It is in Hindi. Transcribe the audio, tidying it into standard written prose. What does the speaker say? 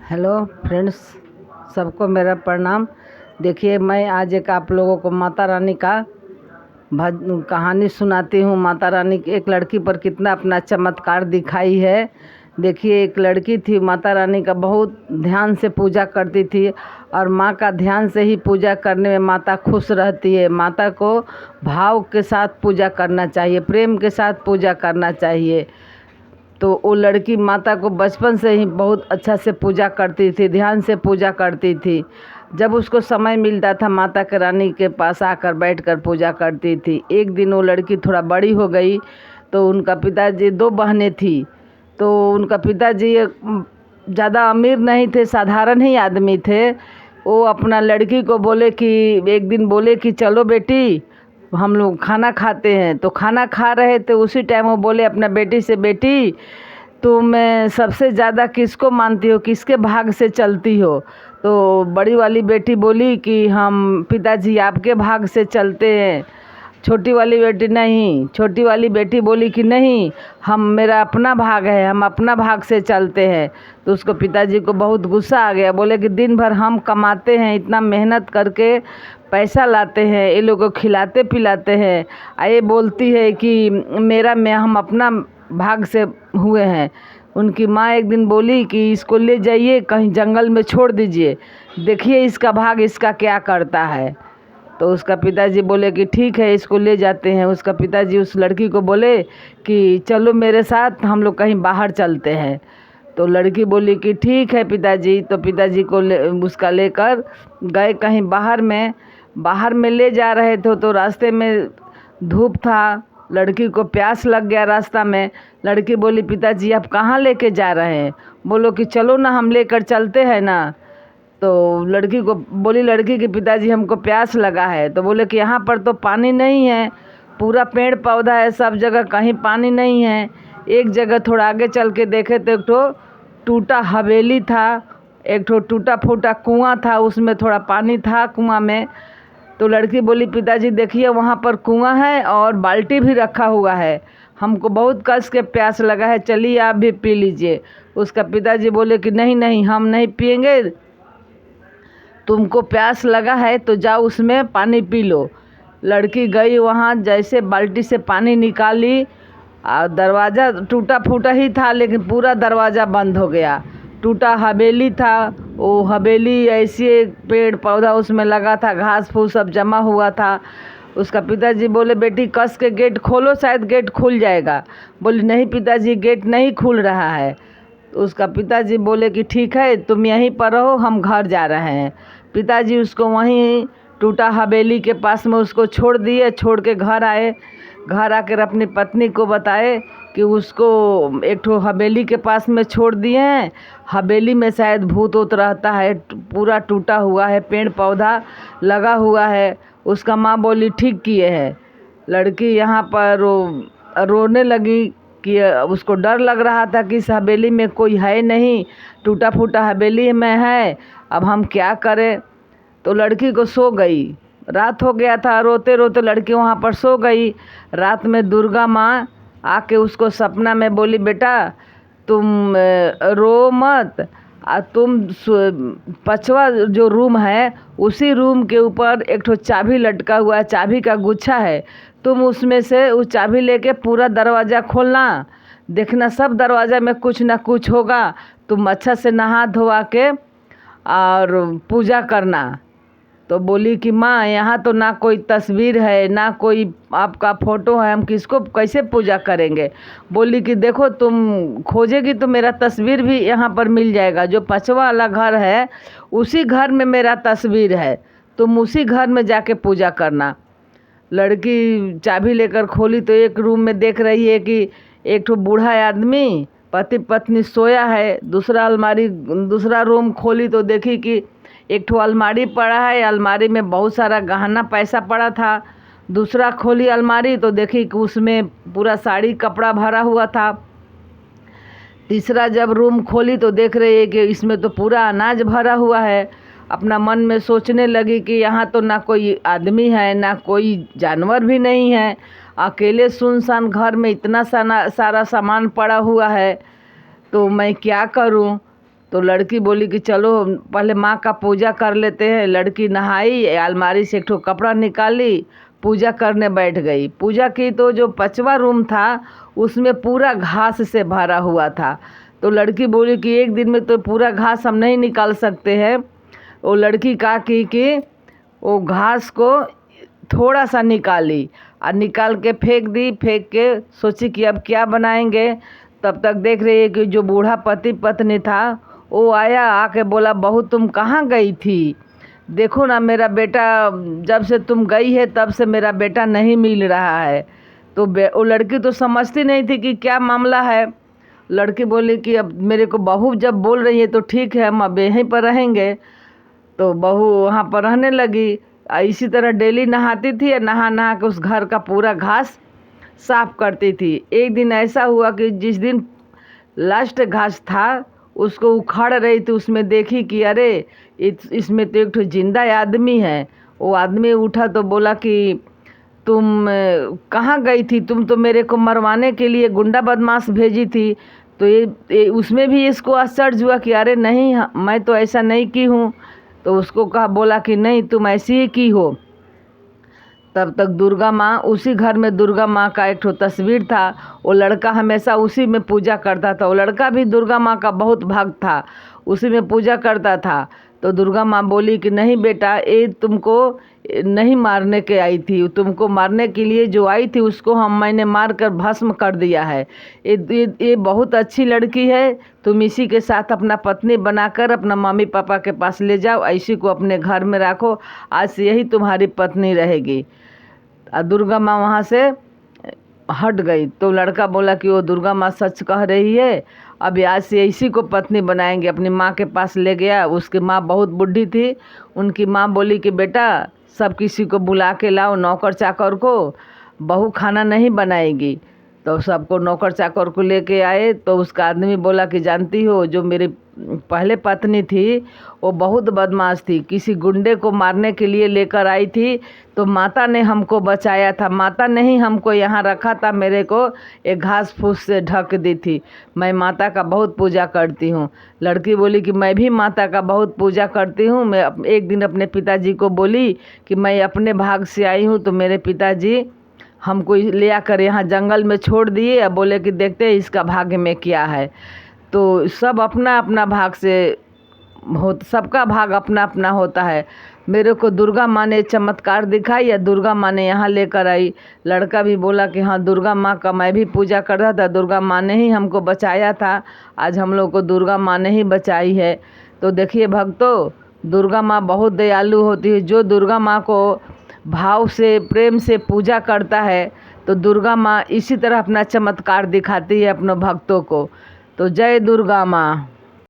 हेलो फ्रेंड्स, सबको मेरा प्रणाम। देखिए, मैं आज एक आप लोगों को माता रानी का कहानी सुनाती हूँ। माता रानी एक लड़की पर कितना अपना चमत्कार दिखाई है। देखिए, एक लड़की थी, माता रानी का बहुत ध्यान से पूजा करती थी और माँ का ध्यान से ही पूजा करने में माता खुश रहती है। माता को भाव के साथ पूजा करना चाहिए, प्रेम के साथ पूजा करना चाहिए। तो वो लड़की माता को बचपन से ही बहुत अच्छा से पूजा करती थी, ध्यान से पूजा करती थी। जब उसको समय मिलता था माता के रानी के पास आकर बैठकर पूजा करती थी। एक दिन वो लड़की थोड़ा बड़ी हो गई तो उनका पिताजी, दो बहनें थी, तो उनका पिताजी ज़्यादा अमीर नहीं थे, साधारण ही आदमी थे। वो अपना लड़की को बोले कि एक दिन बोले कि चलो बेटी, हम लोग खाना खाते हैं। तो खाना खा रहे थे, उसी टाइम वो बोले अपना बेटी से, बेटी तुम सबसे ज़्यादा किसको मानती हो, किसके भाग से चलती हो? तो बड़ी वाली बेटी बोली कि हम पिताजी आपके भाग से चलते हैं। छोटी वाली बेटी नहीं, छोटी वाली बेटी बोली कि नहीं, हम मेरा अपना भाग है, हम अपना भाग से चलते हैं। तो उसको पिताजी को बहुत गुस्सा आ गया। बोले कि दिन भर हम कमाते हैं, इतना मेहनत करके पैसा लाते हैं, ये लोगों को खिलाते पिलाते हैं, ये बोलती है कि हम अपना भाग से हुए हैं। उनकी माँ एक दिन बोली कि इसको ले जाइए, कहीं जंगल में छोड़ दीजिए, देखिए इसका भाग इसका क्या करता है। तो उसका पिताजी बोले कि ठीक है, इसको ले जाते हैं। उसका पिताजी उस लड़की को बोले कि चलो मेरे साथ, हम लोग कहीं बाहर चलते हैं। तो लड़की बोली कि ठीक है पिताजी। तो पिताजी को उसका लेकर गए कहीं बाहर में ले जा रहे थे। तो रास्ते में धूप था, लड़की को प्यास लग गया रास्ता में। लड़की बोली, पिताजी आप कहाँ लेके जा रहे हैं? बोलो कि चलो ना, हम लेकर चलते हैं ना। तो लड़की को बोली, लड़की के पिताजी हमको प्यास लगा है। तो बोले कि यहाँ पर तो पानी नहीं है, पूरा पेड़ पौधा है, सब जगह कहीं पानी नहीं है। एक जगह थोड़ा आगे चल के देखे तो एक ठो टूटा हवेली था, एक ठो टूटा फूटा कुआं था, उसमें थोड़ा पानी था कुआं में। तो लड़की बोली, पिताजी देखिए वहाँ पर कुआं है और बाल्टी भी रखा हुआ है, हमको बहुत कस के प्यास लगा है, चलिए आप भी पी लीजिए। उसका पिताजी बोले कि नहीं नहीं, हम नहीं पिएंगे, तुमको प्यास लगा है तो जाओ उसमें पानी पी लो। लड़की गई वहाँ, जैसे बाल्टी से पानी निकाली, दरवाज़ा टूटा फूटा ही था लेकिन पूरा दरवाज़ा बंद हो गया। टूटा हवेली था, वो हवेली ऐसे पेड़ पौधा उसमें लगा था, घास फूस सब जमा हुआ था। उसका पिताजी बोले, बेटी कस के गेट खोलो, शायद गेट खुल जाएगा। बोली नहीं पिताजी, गेट नहीं खुल रहा है। तो उसका पिताजी बोले कि ठीक है, तुम यहीं पर रहो, हम घर जा रहे हैं। पिताजी उसको वहीं टूटा हवेली के पास में उसको छोड़ दिए, छोड़ के घर आए। घर आकर अपनी पत्नी को बताए कि उसको एक ठो हवेली के पास में छोड़ दिए हैं, हवेली में शायद भूत वूत रहता है, पूरा टूटा हुआ है, पेड़ पौधा लगा हुआ है। उसका माँ बोली ठीक किए हैं। लड़की यहाँ पर रोने लगी कि उसको डर लग रहा था कि इस हवेली में कोई है नहीं, टूटा फूटा हवेली में है, अब हम क्या करें। तो लड़की को सो गई, रात हो गया था, रोते रोते लड़की वहाँ पर सो गई। रात में दुर्गा माँ आके उसको सपना में बोली, बेटा तुम रो मत, तुम पांचवा जो रूम है उसी रूम के ऊपर एक ठो चाबी लटका हुआ है, चाबी का गुच्छा है, तुम उसमें से उस चाबी लेके पूरा दरवाज़ा खोलना, देखना सब दरवाज़ा में कुछ ना कुछ होगा। तुम अच्छा से नहा धोवा के और पूजा करना। तो बोली कि माँ यहाँ तो ना कोई तस्वीर है, ना कोई आपका फ़ोटो है, हम किसको कैसे पूजा करेंगे। बोली कि देखो तुम खोजेगी तो मेरा तस्वीर भी यहाँ पर मिल जाएगा, जो पांचवा वाला घर है उसी घर में मेरा तस्वीर है, तुम उसी घर में जाके पूजा करना। लड़की चाबी लेकर खोली तो एक रूम में देख रही है कि एक ठो बूढ़ा आदमी पति पत्नी सोया है। दूसरा रूम खोली तो देखी कि एक ठो अलमारी पड़ा है, अलमारी में बहुत सारा गहना पैसा पड़ा था। दूसरा खोली अलमारी तो देखी कि उसमें पूरा साड़ी कपड़ा भरा हुआ था। तीसरा जब रूम खोली तो देख रही है कि इसमें तो पूरा अनाज भरा हुआ है। अपना मन में सोचने लगी कि यहाँ तो ना कोई आदमी है, ना कोई जानवर भी नहीं है, अकेले सुनसान घर में इतना सारा सामान पड़ा हुआ है, तो मैं क्या करूँ। तो लड़की बोली कि चलो पहले माँ का पूजा कर लेते हैं। लड़की नहाई, अलमारी से एक ठो कपड़ा निकाली, पूजा करने बैठ गई। पूजा की तो जो 5वां रूम था उसमें पूरा घास से भरा हुआ था। तो लड़की बोली कि एक दिन में तो पूरा घास हम नहीं निकाल सकते हैं। वो लड़की का कि वो घास को थोड़ा सा निकाली और निकाल के फेंक दी। फेंक के सोची कि अब क्या बनाएंगे। तब तक देख रही है कि जो बूढ़ा पति पत्नी था वो आया, आके बोला, बहू तुम कहाँ गई थी? देखो ना मेरा बेटा, जब से तुम गई है तब से मेरा बेटा नहीं मिल रहा है। तो वो लड़की तो समझती नहीं थी कि क्या मामला है। लड़की बोली कि अब मेरे को बहू जब बोल रही है तो ठीक है, हम अब यहीं पर रहेंगे। तो बहू वहाँ पर रहने लगी। इसी तरह डेली नहाती थी और नहा नहा के उस घर का पूरा घास साफ करती थी। एक दिन ऐसा हुआ कि जिस दिन लास्ट घास था उसको उखाड़ रही थी, उसमें देखी कि अरे इसमें तो एक ठो जिंदा आदमी है। वो आदमी उठा तो बोला कि तुम कहाँ गई थी? तुम तो मेरे को मरवाने के लिए गुंडा बदमाश भेजी थी। तो ये उसमें भी इसको आश्चर्य हुआ कि अरे नहीं, मैं तो ऐसा नहीं की हूँ। तो उसको कहा, बोला कि नहीं तुम ऐसी ही की हो। तब तक दुर्गा माँ, उसी घर में दुर्गा माँ का एक ठो तस्वीर था। वो लड़का हमेशा उसी में पूजा करता था। वो लड़का भी दुर्गा माँ का बहुत भक्त था, उसी में पूजा करता था। तो दुर्गा माँ बोली कि नहीं बेटा, ये तुमको नहीं मारने के आई थी, तुमको मारने के लिए जो आई थी उसको मैंने मार कर भस्म कर दिया है। ये बहुत अच्छी लड़की है, तुम इसी के साथ अपना पत्नी बनाकर अपना मम्मी पापा के पास ले जाओ, ऐसी को अपने घर में रखो, आज से यही तुम्हारी पत्नी रहेगी। दुर्गा माँ वहाँ से हट गई। तो लड़का बोला कि वो दुर्गा माँ सच कह रही है, अब आज से इसी को पत्नी बनाएंगे। अपनी माँ के पास ले गया। उसकी माँ बहुत बुढ़ी थी। उनकी माँ बोली कि बेटा सब किसी को बुला के लाओ, नौकर चाकर को, बहू खाना नहीं बनाएगी। तो सबको नौकर चाकर को लेके आए। तो उसका आदमी बोला कि जानती हो, जो मेरी पहले पत्नी थी वो बहुत बदमाश थी, किसी गुंडे को मारने के लिए लेकर आई थी, तो माता ने हमको बचाया था। माता ने ही हमको यहाँ रखा था, मेरे को एक घास फूस से ढक दी थी। मैं माता का बहुत पूजा करती हूँ। लड़की बोली कि मैं भी माता का बहुत पूजा करती हूँ। मैं एक दिन अपने पिताजी को बोली कि मैं अपने भाग से आई हूँ, तो मेरे पिताजी हमको ले आकर यहाँ जंगल में छोड़ दिए और बोले कि देखते हैं इसका भाग्य में क्या है। तो सब अपना अपना भाग से सबका भाग अपना अपना होता है। मेरे को दुर्गा माँ ने चमत्कार दिखाई या दुर्गा माँ ने यहाँ लेकर आई। लड़का भी बोला कि हाँ, दुर्गा माँ का मैं भी पूजा करता था, दुर्गा माँ ने ही हमको बचाया था, आज हम लोग को दुर्गा माँ ने ही बचाई है। तो देखिए भक्तों, दुर्गा माँ बहुत दयालु होती है। जो दुर्गा माँ को भाव से प्रेम से पूजा करता है तो दुर्गा माँ इसी तरह अपना चमत्कार दिखाती है अपने भक्तों को। तो जय दुर्गा माँ।